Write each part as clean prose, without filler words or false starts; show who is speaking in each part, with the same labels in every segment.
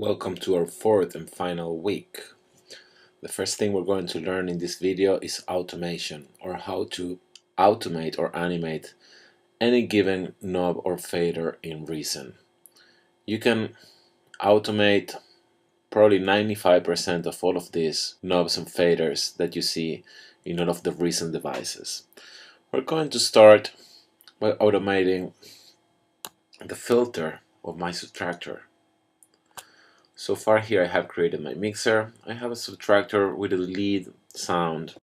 Speaker 1: Welcome to our fourth and final week. The first thing we're going to learn in this video is automation, or how to automate or animate any given knob or fader in Reason. You can automate probably 95% of all of these knobs and faders that you see in all of the Reason devices. We're going to start by automating the filter of my subtractor. So far here I have created my mixer. I have a subtractor with a lead sound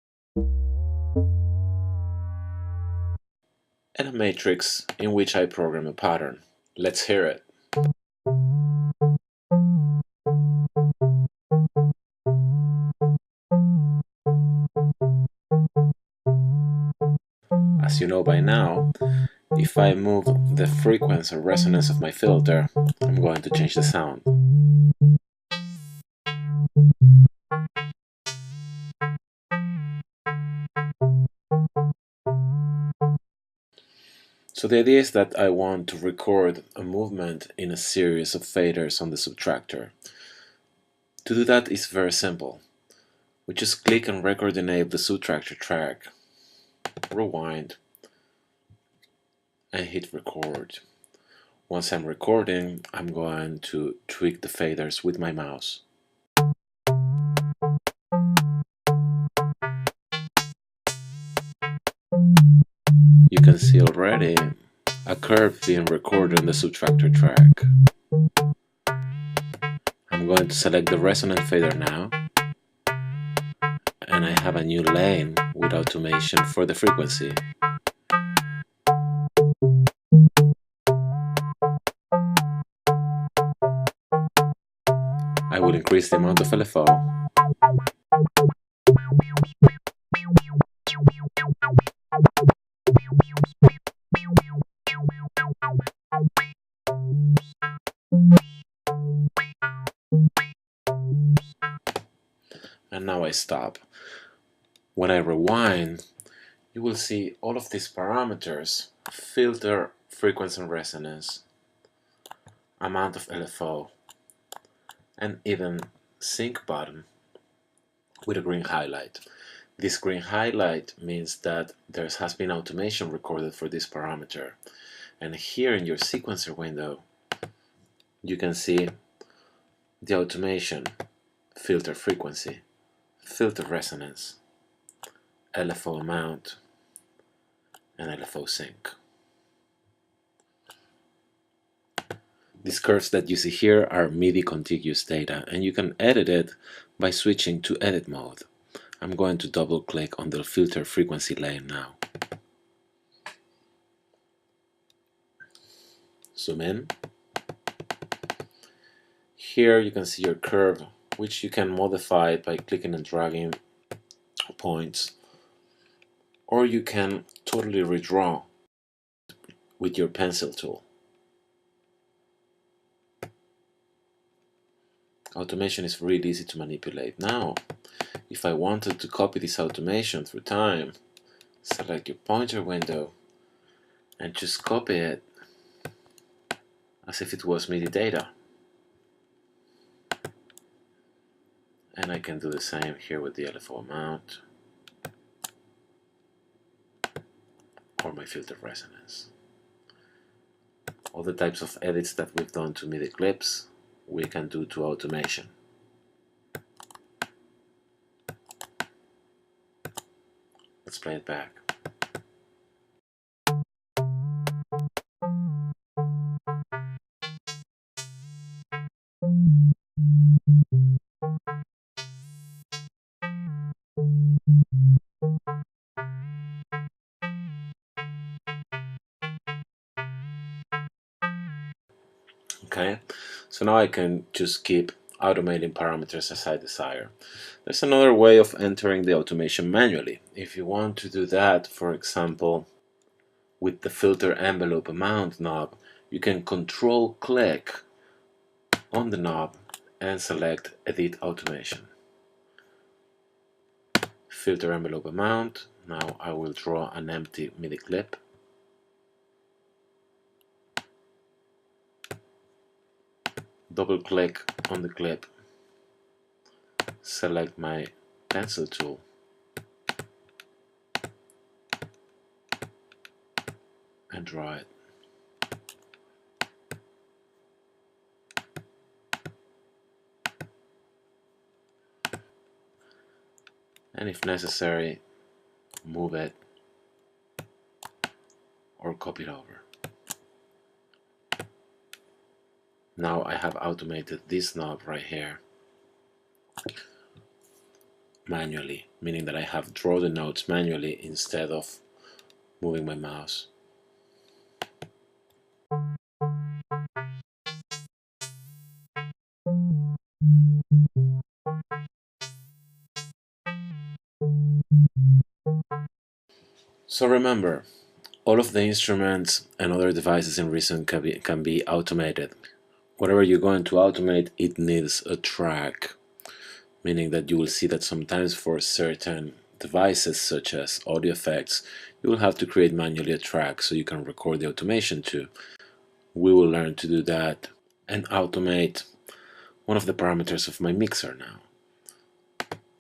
Speaker 1: and a matrix in which I program a pattern. Let's hear it. As you know by now, if I move the frequency or resonance of my filter, I'm going to change the sound. So the idea is that I want to record a movement in a series of faders on the subtractor. To do that is very simple. We just click and record the name of the subtractor track, rewind, and hit record. Once I'm recording, I'm going to tweak the faders with my mouse. You can see already a curve being recorded on the subtractor track. I'm going to select the resonant fader now, and I have a new lane with automation for the frequency. I will increase the amount of LFO. And now I stop. When I rewind, you will see all of these parameters: filter, frequency and resonance, amount of LFO, and even sync button with a green highlight. This green highlight means that there has been automation recorded for this parameter. And here in your sequencer window, you can see the automation: filter frequency, filter resonance, LFO amount, and LFO sync. These curves that you see here are MIDI contiguous data, and you can edit it by switching to edit mode. I'm going to double click on the filter frequency lane now. Zoom in. Here you can see your curve, which you can modify by clicking and dragging points, or you can totally redraw with your pencil tool. Automation is really easy to manipulate. Now, if I wanted to copy this automation through time, select your pointer window and just copy it as if it was MIDI data. And I can do the same here with the LFO amount or my filter resonance. All the types of edits that we've done to MIDI clips, we can do to automation. Let's play it back. Okay, so now I can just keep automating parameters as I desire. There's another way of entering the automation manually. If you want to do that, for example, with the filter envelope amount knob, you can control click on the knob and select edit automation. Filter envelope amount. Now I will draw an empty MIDI clip. double click on the clip, select my pencil tool, and draw it. And if necessary, move it or copy it over. Now I have automated this knob right here manually, meaning that I have drawn the notes manually instead of moving my mouse. So remember, all of the instruments and other devices in Reason can be automated. Whatever you're going to automate, it needs a track, meaning that you will see that sometimes for certain devices such as audio effects, you will have to create manually a track so you can record the automation too. We will learn to do that and automate one of the parameters of my mixer now.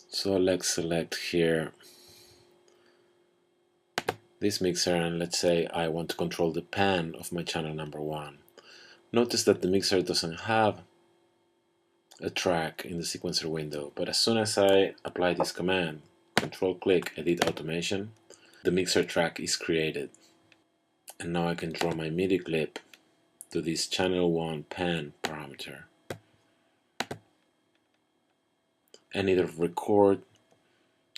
Speaker 1: So let's select here this mixer, and let's say I want to control the pan of my channel number 1. Notice that the mixer doesn't have a track in the sequencer window, but as soon as I apply this command, control click edit automation, the mixer track is created. And now I can draw my MIDI clip to this channel 1 pan parameter and either record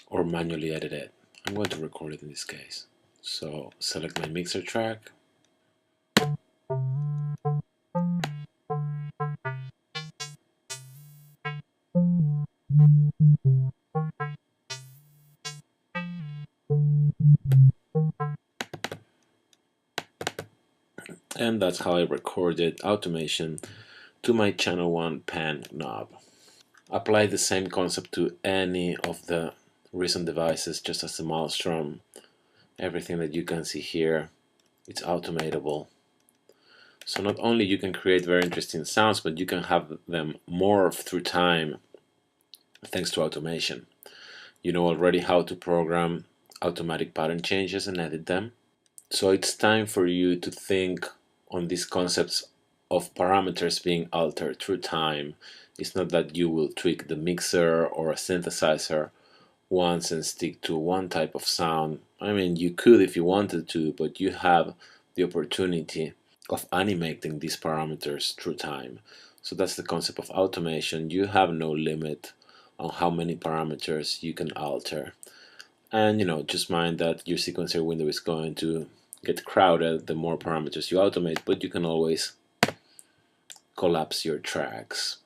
Speaker 1: or manually edit it. I'm going to record it in this case. So select my mixer track, and that's how I recorded automation to my channel 1 pan knob. Apply the same concept to any of the recent devices, just as the Maelstrom. Everything that you can see here, it's automatable. So not only you can create very interesting sounds, but you can have them morph through time thanks to automation. You know already how to program automatic pattern changes and edit them. So it's time for you to think on these concepts of parameters being altered through time. It's not that you will tweak the mixer or a synthesizer once and stick to one type of sound. I mean, you could if you wanted to, but you have the opportunity of animating these parameters through time. So that's the concept of automation. You have no limit on how many parameters you can alter. And just mind that your sequencer window is going to get crowded the more parameters you automate, but you can always collapse your tracks.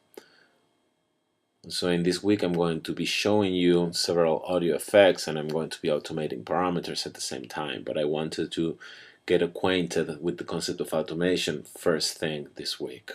Speaker 1: So in this week I'm going to be showing you several audio effects, and I'm going to be automating parameters at the same time, but I wanted to get acquainted with the concept of automation first thing this week.